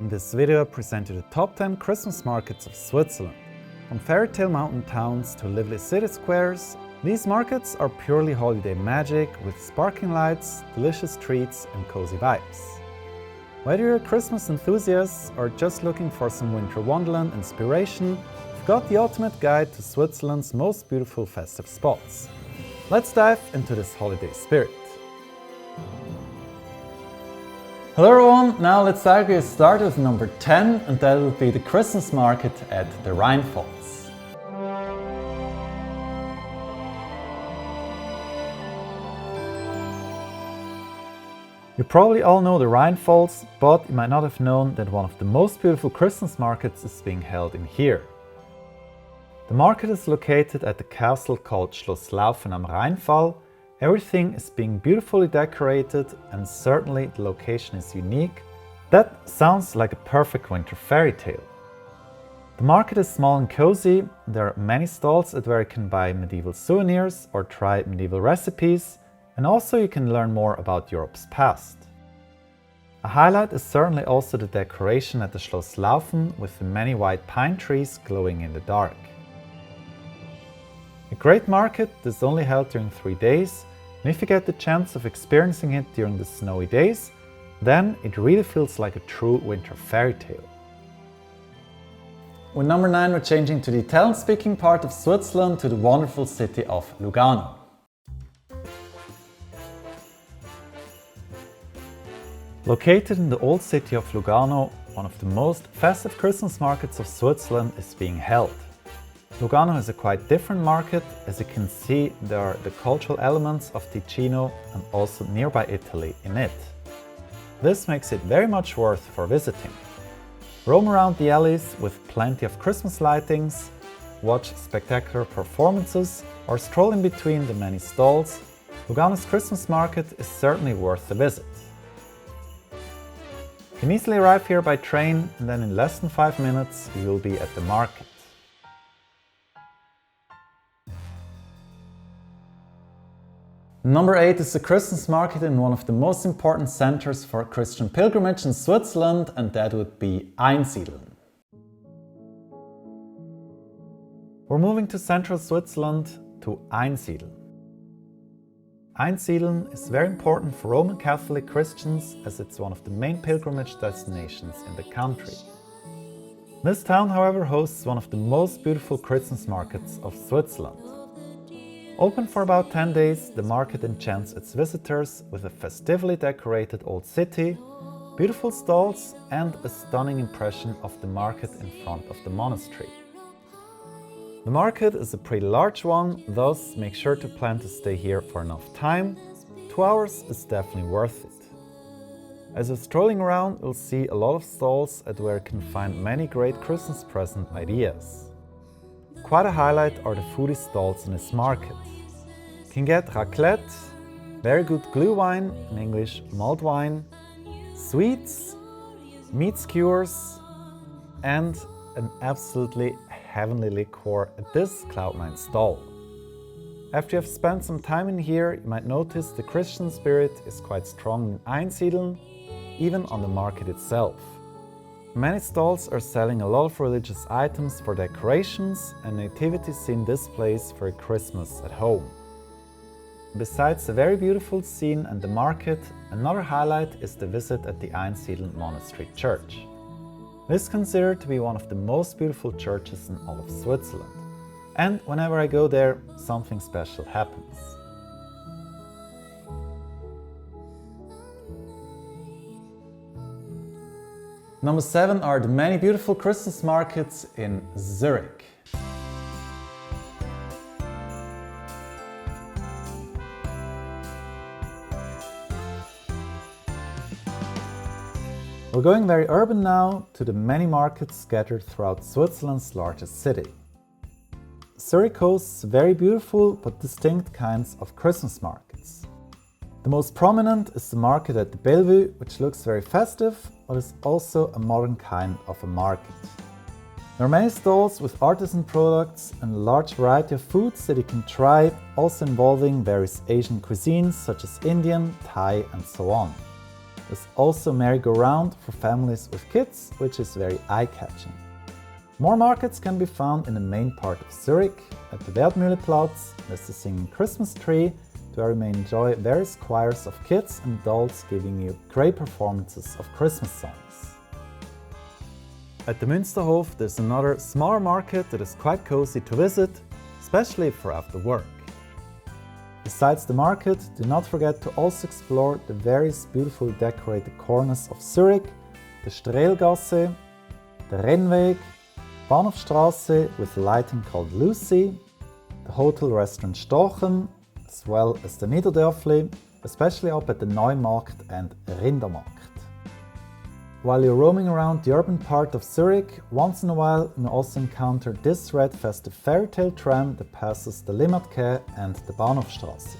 In this video I present you the top 10 Christmas markets of Switzerland. From fairy tale mountain towns to lively city squares, these markets are purely holiday magic with sparkling lights, delicious treats and cozy vibes. Whether you're a Christmas enthusiast or just looking for some winter wonderland inspiration, you've got the ultimate guide to Switzerland's most beautiful festive spots. Let's dive into this holiday spirit. Hello everyone, now let's start with number 10, and that will be the Christmas market at the Rheinfall. You probably all know the Rheinfalls, but you might not have known that one of the most beautiful Christmas markets is being held in here. The market is located at the castle called Schloss Laufen am Rheinfall. Everything is being beautifully decorated and certainly the location is unique. That sounds like a perfect winter fairy tale. The market is small and cozy. There are many stalls where you can buy medieval souvenirs or try medieval recipes, and also you can learn more about Europe's past. A highlight is certainly also the decoration at the Schloss Laufen with the many white pine trees glowing in the dark. A great market is only held during 3 days, and if you get the chance of experiencing it during the snowy days, then it really feels like a true winter fairy tale. With number 9 we're changing to the Italian-speaking part of Switzerland, to the wonderful city of Lugano. Located in the old city of Lugano, one of the most festive Christmas markets of Switzerland is being held. Lugano is a quite different market. As you can see, there are the cultural elements of Ticino and also nearby Italy in it. This makes it very much worth for visiting. Roam around the alleys with plenty of Christmas lightings, watch spectacular performances or stroll in between the many stalls. Lugano's Christmas market is certainly worth a visit. You can easily arrive here by train and then in less than 5 minutes you will be at the market. Number 8 is the Christmas market in one of the most important centers for Christian pilgrimage in Switzerland, and that would be Einsiedeln. We're moving to central Switzerland, to Einsiedeln. Einsiedeln is very important for Roman Catholic Christians as it's one of the main pilgrimage destinations in the country. This town, however, hosts one of the most beautiful Christmas markets of Switzerland. Open for about 10 days, the market enchants its visitors with a festively decorated old city, beautiful stalls and a stunning impression of the market in front of the monastery. The market is a pretty large one, thus make sure to plan to stay here for enough time. 2 hours is definitely worth it. As you're strolling around, you'll see a lot of stalls at where you can find many great Christmas present ideas. Quite a highlight are the foodie stalls in this market. You can get raclette, very good glühwein, in English mulled wine, sweets, meat skewers and an absolutely heavenly liqueur at this Cloud9 stall. After you have spent some time in here, you might notice the Christian spirit is quite strong in Einsiedeln, even on the market itself. Many stalls are selling a lot of religious items for decorations and nativity scene displays for Christmas at home. Besides the very beautiful scene and the market, another highlight is the visit at the Einsiedeln Monastery Church. This is considered to be one of the most beautiful churches in all of Switzerland. And whenever I go there, something special happens. Number 7 are the many beautiful Christmas markets in Zurich. We're going very urban now, to the many markets scattered throughout Switzerland's largest city. Zurich hosts very beautiful but distinct kinds of Christmas markets. The most prominent is the market at the Bellevue, which looks very festive, but is also a modern kind of a market. There are many stalls with artisan products and a large variety of foods that you can try, also involving various Asian cuisines such as Indian, Thai and so on. There's also a merry-go-round for families with kids, which is very eye-catching. More markets can be found in the main part of Zurich. At the Werdmühleplatz, there's the singing Christmas tree, where you may enjoy various choirs of kids and adults giving you great performances of Christmas songs. At the Münsterhof, there's another smaller market that is quite cozy to visit, especially for after work. Besides the market, do not forget to also explore the various beautifully decorated corners of Zurich, the Strehlgasse, the Rennweg, Bahnhofstrasse with a lighting called Lucy, the hotel restaurant Stochen, as well as the Niederdörfli, especially up at the Neumarkt and Rindermarkt. While you're roaming around the urban part of Zurich, once in a while you may also encounter this red festive fairytale tram that passes the Limmatquai and the Bahnhofstrasse.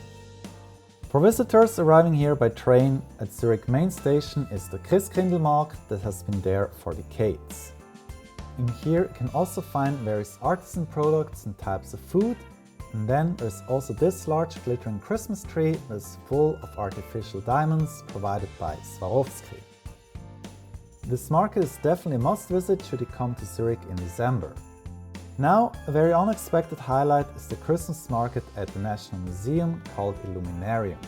For visitors arriving here by train, at Zurich main station is the Christkindlmarkt that has been there for decades. In here you can also find various artisan products and types of food, and then there's also this large glittering Christmas tree that is full of artificial diamonds provided by Swarovski. This market is definitely a must-visit should you come to Zurich in December. Now, a very unexpected highlight is the Christmas market at the National Museum called Illuminarium.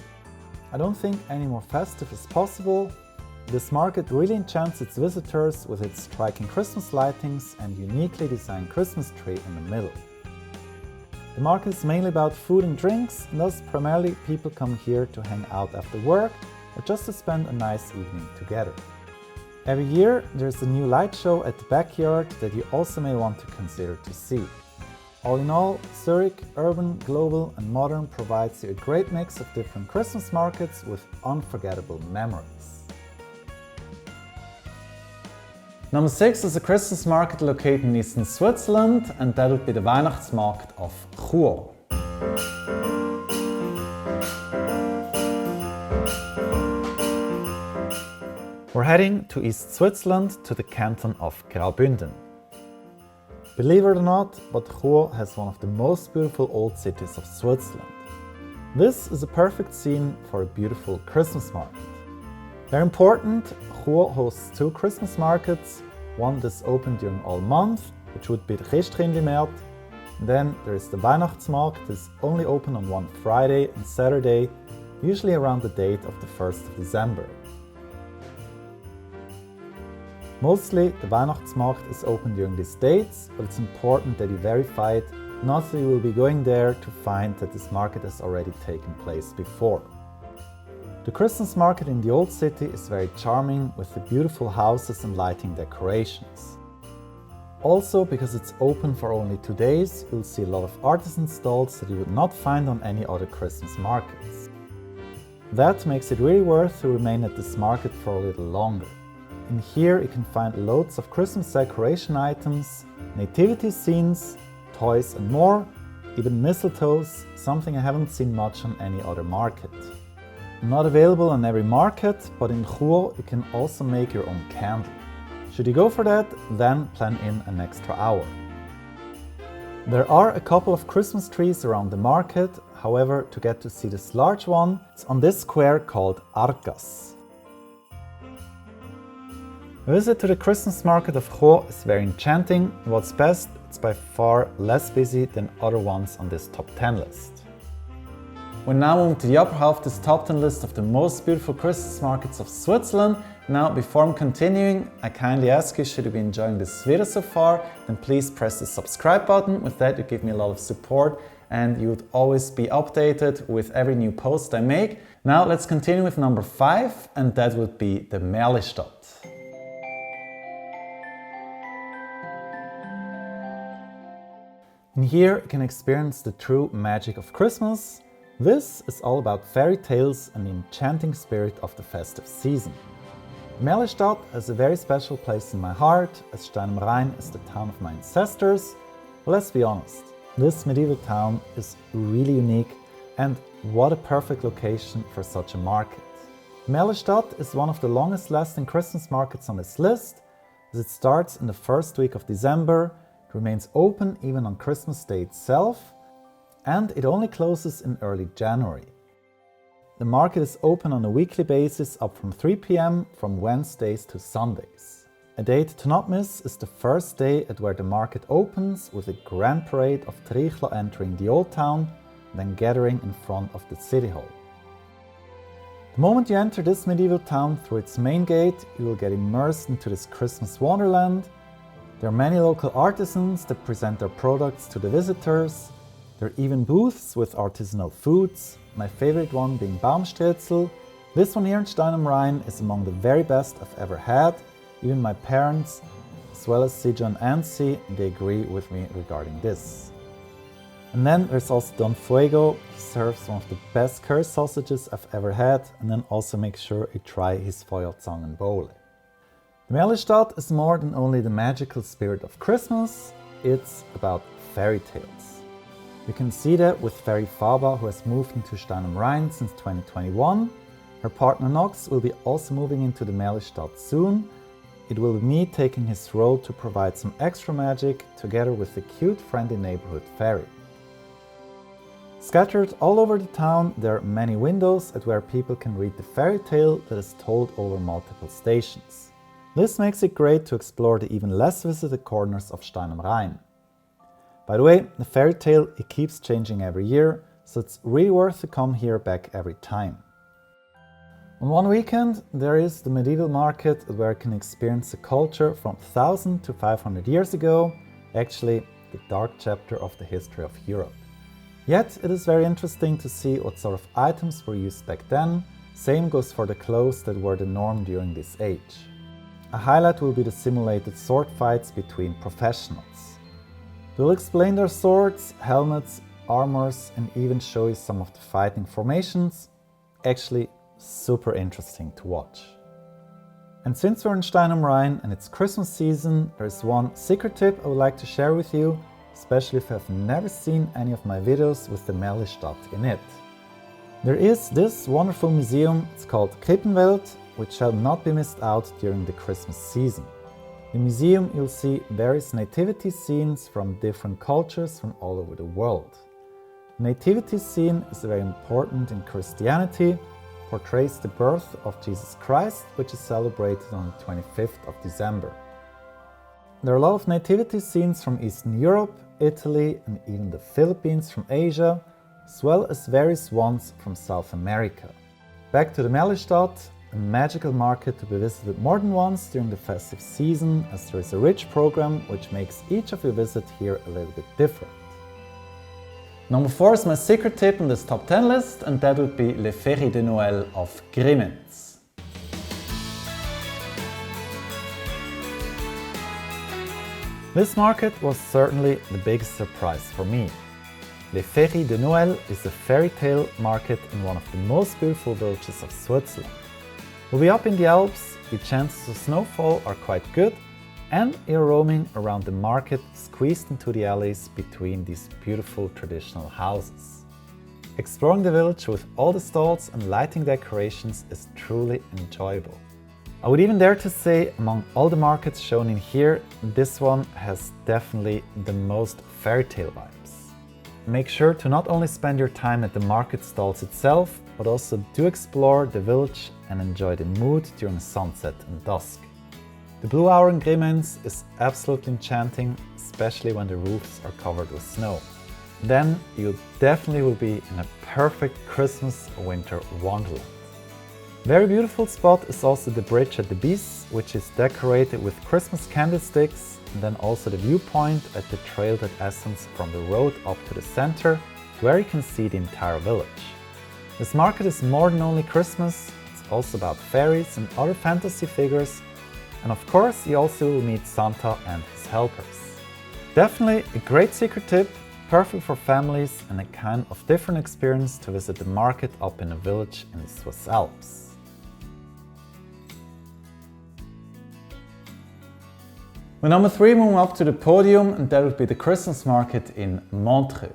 I don't think any more festive is possible. This market really enchants its visitors with its striking Christmas lightings and uniquely designed Christmas tree in the middle. The market is mainly about food and drinks, and thus primarily people come here to hang out after work or just to spend a nice evening together. Every year there's a new light show at the backyard that you also may want to consider to see. All in all, Zurich, urban, global and modern, provides you a great mix of different Christmas markets with unforgettable memories. Number 6 is a Christmas market located in eastern Switzerland, and that would be the Weihnachtsmarkt of Chur. We're heading to East Switzerland, to the canton of Graubünden. Believe it or not, but Chur has one of the most beautiful old cities of Switzerland. This is a perfect scene for a beautiful Christmas market. Very important, Chur hosts 2 Christmas markets, one that's open during all month, which would be the Christkindlmarkt. Then there is the Weihnachtsmarkt that is only open on one Friday and Saturday, usually around the date of the 1st of December. Mostly, the Weihnachtsmarkt is open during these dates, but it's important that you verify it, not that you will be going there to find that this market has already taken place before. The Christmas market in the old city is very charming with the beautiful houses and lighting decorations. Also, because it's open for only 2 days, you'll see a lot of artisan stalls that you would not find on any other Christmas markets. That makes it really worth to remain at this market for a little longer. In here you can find loads of Christmas decoration items, nativity scenes, toys and more, even mistletoes, something I haven't seen much on any other market. Not available on every market, but in Chur you can also make your own candle. Should you go for that, then plan in an extra hour. There are a couple of Christmas trees around the market, however, to get to see this large one, it's on this square called Arkas. A visit to the Christmas market of Chur is very enchanting. What's best, it's by far less busy than other ones on this top 10 list. We're now moving to the upper half of this top 10 list of the most beautiful Christmas markets of Switzerland. Now, before I'm continuing, I kindly ask you, should you be enjoying this video so far, then please press the subscribe button. With that, you give me a lot of support and you would always be updated with every new post I make. Now, let's continue with number 5, and that would be the Märlistadt. In here you can experience the true magic of Christmas. This is all about fairy tales and the enchanting spirit of the festive season. Märlistadt has a very special place in my heart, as Stein am Rhein is the town of my ancestors. But let's be honest, this medieval town is really unique, and what a perfect location for such a market. Märlistadt is one of the longest lasting Christmas markets on this list, as it starts in the first week of December, remains open even on Christmas Day itself, and it only closes in early January. the market is open on a weekly basis up from 3 p.m. from Wednesdays to Sundays. A date to not miss is the first day at where the market opens with a grand parade of Trichlo entering the old town, then gathering in front of the city hall. The moment you enter this medieval town through its main gate, you will get immersed into this Christmas wonderland. There are many local artisans that present their products to the visitors. There are even booths with artisanal foods, my favorite one being Baumstritzel. This one here in Stein am Rhein is among the very best I've ever had. Even my parents, as well as Sijo and Ansi, they agree with me regarding this. And then there's also Don Fuego. He serves one of the best curry sausages I've ever had, and then also make sure you try his Feuerzangenbowle. The Märlistadt is more than only the magical spirit of Christmas, it's about fairy tales. You can see that with Fairy Faba, who has moved into Stein am Rhein since 2021. Her partner Nox will be also moving into the Märlistadt soon. It will be me taking his role to provide some extra magic together with the cute friendly neighborhood fairy. Scattered all over the town, there are many windows at where people can read the fairy tale that is told over multiple stations. This makes it great to explore the even less visited corners of Stein am Rhein. By the way, the fairy tale it keeps changing every year, so it's really worth to come here back every time. On one weekend, there is the medieval market where you can experience a culture from 1000 to 500 years ago, actually the dark chapter of the history of Europe. Yet it is very interesting to see what sort of items were used back then. Same goes for the clothes that were the norm during this age. A highlight will be the simulated sword fights between professionals. They'll explain their swords, helmets, armors, and even show you some of the fighting formations. Actually, super interesting to watch. And since we're in Stein am Rhein and it's Christmas season, there's one secret tip I would like to share with you, especially if you have never seen any of my videos with the Märlistadt in it. There is this wonderful museum, it's called Grimentz, which shall not be missed out during the Christmas season. In the museum you'll see various nativity scenes from different cultures from all over the world. The nativity scene is very important in Christianity, portrays the birth of Jesus Christ, which is celebrated on the 25th of December. There are a lot of nativity scenes from Eastern Europe, Italy, and even the Philippines from Asia, as well as various ones from South America. Back to the Märlistadt, a magical market to be visited more than once during the festive season, as there is a rich program which makes each of your visits here a little bit different. Number 4 is my secret tip in this top 10 list, and that would be Les Fêries de Noël of Grimentz. This market was certainly the biggest surprise for me. Les Fêries de Noël is a fairy tale market in one of the most beautiful villages of Switzerland. We'll be up in the Alps, the chances of snowfall are quite good, and you're roaming around the market squeezed into the alleys between these beautiful traditional houses. Exploring the village with all the stalls and lighting decorations is truly enjoyable. I would even dare to say, among all the markets shown in here, this one has definitely the most fairy tale vibes. Make sure to not only spend your time at the market stalls itself, but also do explore the village and enjoy the mood during sunset and dusk. The blue hour in Grimentz is absolutely enchanting, especially when the roofs are covered with snow. Then you definitely will be in a perfect Christmas or winter wonderland. Very beautiful spot is also the bridge at the Bis, which is decorated with Christmas candlesticks, and then also the viewpoint at the trail that ascends from the road up to the center, where you can see the entire village. This market is more than only Christmas, it's also about fairies and other fantasy figures, and of course you also will meet Santa and his helpers. Definitely a great secret tip, perfect for families and a kind of different experience to visit the market up in a village in the Swiss Alps. With number 3, moving up to the podium, and that would be the Christmas market in Montreux.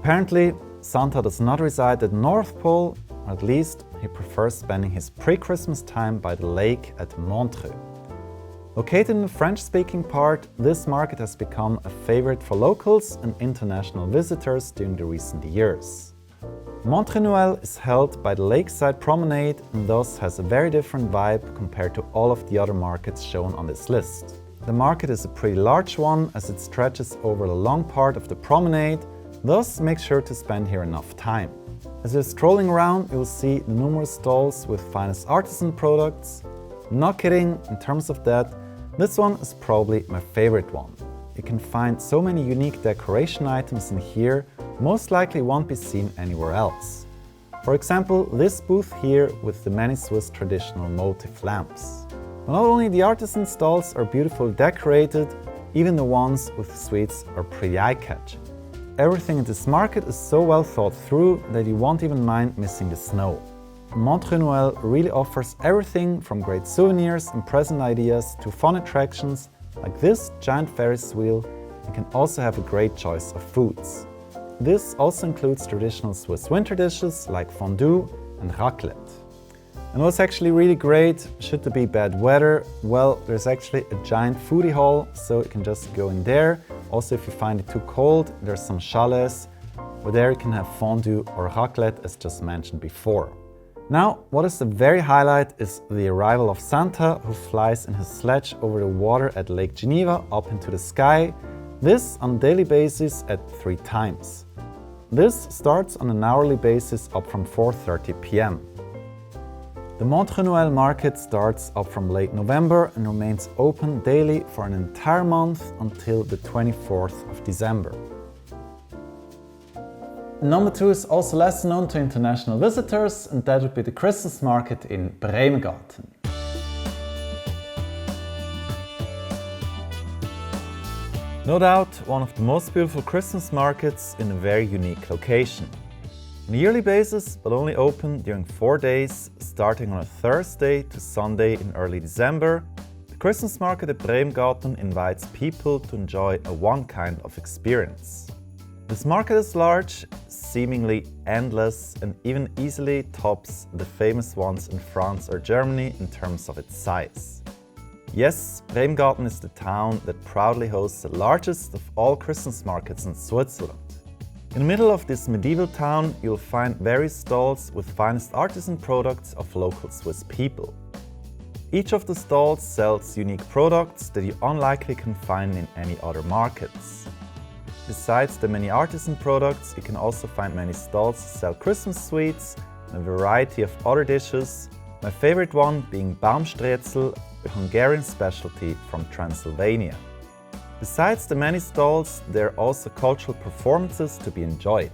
Apparently, Santa does not reside at the North Pole, or at least he prefers spending his pre-Christmas time by the lake at Montreux. Located in the French-speaking part, this market has become a favorite for locals and international visitors during the recent years. Montreux is held by the lakeside promenade and thus has a very different vibe compared to all of the other markets shown on this list. The market is a pretty large one as it stretches over a long part of the promenade, thus make sure to spend here enough time. As you're strolling around, you'll see the numerous stalls with finest artisan products. Not kidding, in terms of that, this one is probably my favorite one. You can find so many unique decoration items in here, most likely won't be seen anywhere else. For example, this booth here with the many Swiss traditional motif lamps. But not only the artisan stalls are beautifully decorated, even the ones with sweets are pretty eye-catching. Everything in this market is so well thought through that you won't even mind missing the snow. Montreux really offers everything from great souvenirs and present ideas to fun attractions like this giant Ferris wheel, and can also have a great choice of foods. This also includes traditional Swiss winter dishes like fondue and raclette. And what's actually really great, should there be bad weather, well, there's actually a giant foodie hall, so you can just go in there. Also, if you find it too cold, there's some chalets where there you can have fondue or raclette as just mentioned before. Now, what is the very highlight is the arrival of Santa, who flies in his sledge over the water at Lake Geneva up into the sky, this on a daily basis at 3 times. This starts on an hourly basis up from 4:30 p.m. The Montreux market starts up from late November and remains open daily for an entire month until the 24th of December. Number 2 is also less known to international visitors, and that would be the Christmas market in Bremgarten. No doubt one of the most beautiful Christmas markets in a very unique location. On a yearly basis, but only open during 4 days, starting on a Thursday to Sunday in early December, the Christmas market at Bremgarten invites people to enjoy a one-kind of experience. This market is large, seemingly endless, and even easily tops the famous ones in France or Germany in terms of its size. Yes, Bremgarten is the town that proudly hosts the largest of all Christmas markets in Switzerland. In the middle of this medieval town, you'll find various stalls with finest artisan products of local Swiss people. Each of the stalls sells unique products that you unlikely can find in any other markets. Besides the many artisan products, you can also find many stalls that sell Christmas sweets and a variety of other dishes, my favorite one being Baumstrezel, a Hungarian specialty from Transylvania. Besides the many stalls, there are also cultural performances to be enjoyed.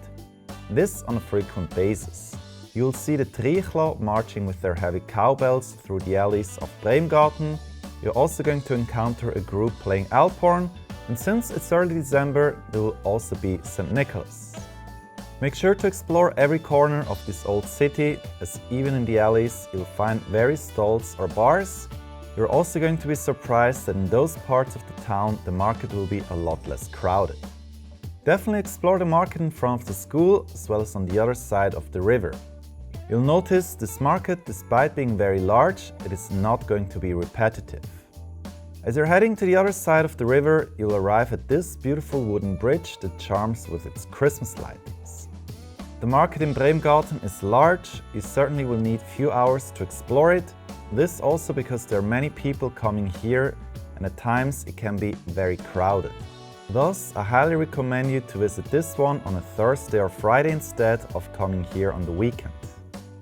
This on a frequent basis. You'll see the Trichler marching with their heavy cowbells through the alleys of Bremgarten. You're also going to encounter a group playing Alphorn, and since it's early December, there will also be St. Nicholas. Make sure to explore every corner of this old city, as even in the alleys you'll find various stalls or bars. You're also going to be surprised that in those parts of the town the market will be a lot less crowded. Definitely explore the market in front of the school as well as on the other side of the river. You'll notice this market, despite being very large, it is not going to be repetitive. As you're heading to the other side of the river, you'll arrive at this beautiful wooden bridge that charms with its Christmas lightings. The market in Bremgarten is large, you certainly will need few hours to explore it. This also because there are many people coming here and at times it can be very crowded. Thus, I highly recommend you to visit this one on a Thursday or Friday instead of coming here on the weekend.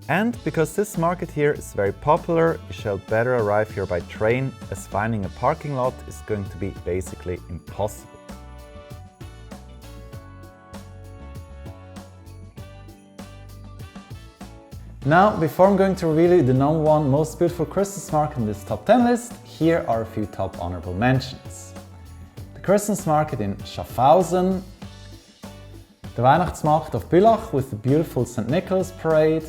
And because this market here is very popular, you shall better arrive here by train, as finding a parking lot is going to be basically impossible. Now, before I'm going to reveal you the number 1 most beautiful Christmas market in this top 10 list, here are a few top honorable mentions. The Christmas market in Schaffhausen, the Weihnachtsmarkt of Bülach with the beautiful St. Nicholas parade,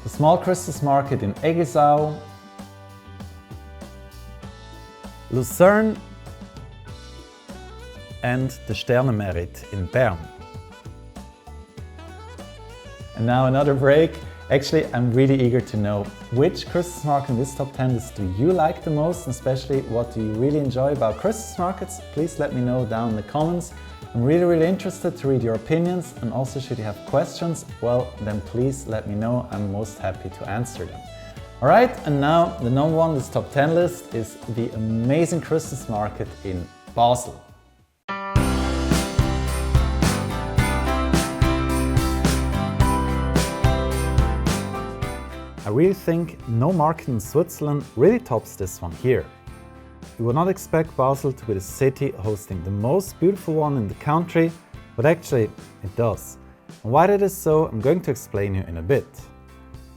the small Christmas market in Egisau, Lucerne, and the Sternemerit in Bern. And now another break. Actually, I'm really eager to know which Christmas market in this top 10 list do you like the most, and especially what do you really enjoy about Christmas markets? Please let me know down in the comments. I'm really interested to read your opinions, and also should you have questions, well then please let me know, I'm most happy to answer them. Alright, and now the number one on this top 10 list is the amazing Christmas market in Basel. I really think no market in Switzerland really tops this one here. You would not expect Basel to be the city hosting the most beautiful one in the country, but actually it does. And why that is so, I'm going to explain you in a bit.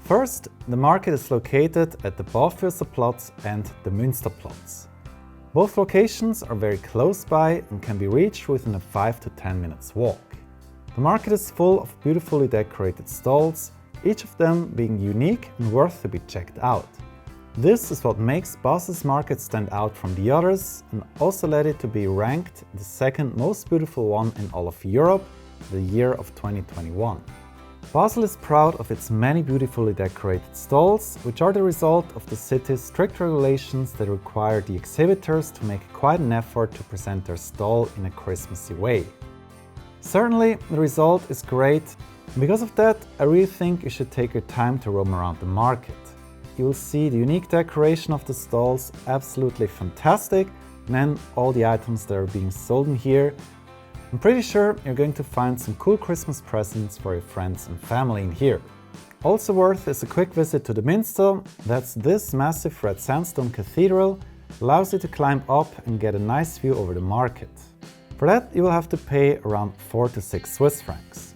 First, the market is located at the Platz and the Münsterplatz. Both locations are very close by and can be reached within a 5 to 10 minutes walk. The market is full of beautifully decorated stalls, each of them being unique and worth to be checked out. This is what makes Basel's market stand out from the others and also led it to be ranked the second most beautiful one in all of Europe the year of 2021. Basel is proud of its many beautifully decorated stalls, which are the result of the city's strict regulations that require the exhibitors to make quite an effort to present their stall in a Christmassy way. Certainly, the result is great. Because of that, I really think you should take your time to roam around the market. You will see the unique decoration of the stalls, absolutely fantastic, and then all the items that are being sold in here. I'm pretty sure you're going to find some cool Christmas presents for your friends and family in here. Also worth is a quick visit to the minster. That's this massive red sandstone cathedral, allows you to climb up and get a nice view over the market. For that you will have to pay around 4 to 6 Swiss francs.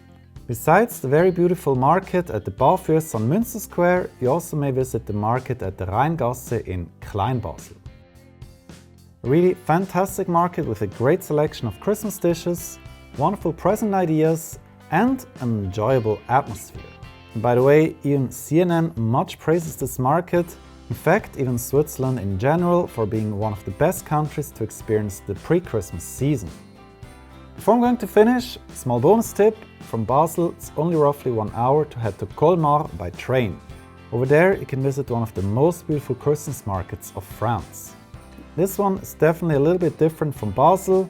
Besides the very beautiful market at the Barfüßer on Münster Square, you also may visit the market at the Rheingasse in Klein Basel. A really fantastic market with a great selection of Christmas dishes, wonderful present ideas and an enjoyable atmosphere. And by the way, even CNN much praises this market, in fact even Switzerland in general, for being one of the best countries to experience the pre-Christmas season. Before I'm going to finish, a small bonus tip. From Basel, it's only roughly 1 hour to head to Colmar by train. Over there you can visit one of the most beautiful Christmas markets of France. This one is definitely a little bit different from Basel.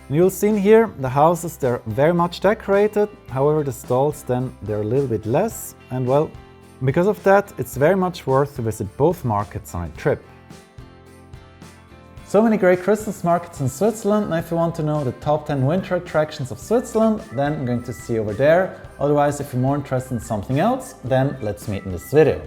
And you'll see in here the houses, they're very much decorated, however the stalls then they're a little bit less, and well, because of that it's very much worth to visit both markets on a trip. So many great Christmas markets in Switzerland, and if you want to know the top 10 winter attractions of Switzerland, then I'm going to see you over there. Otherwise, if you're more interested in something else, then let's meet in this video.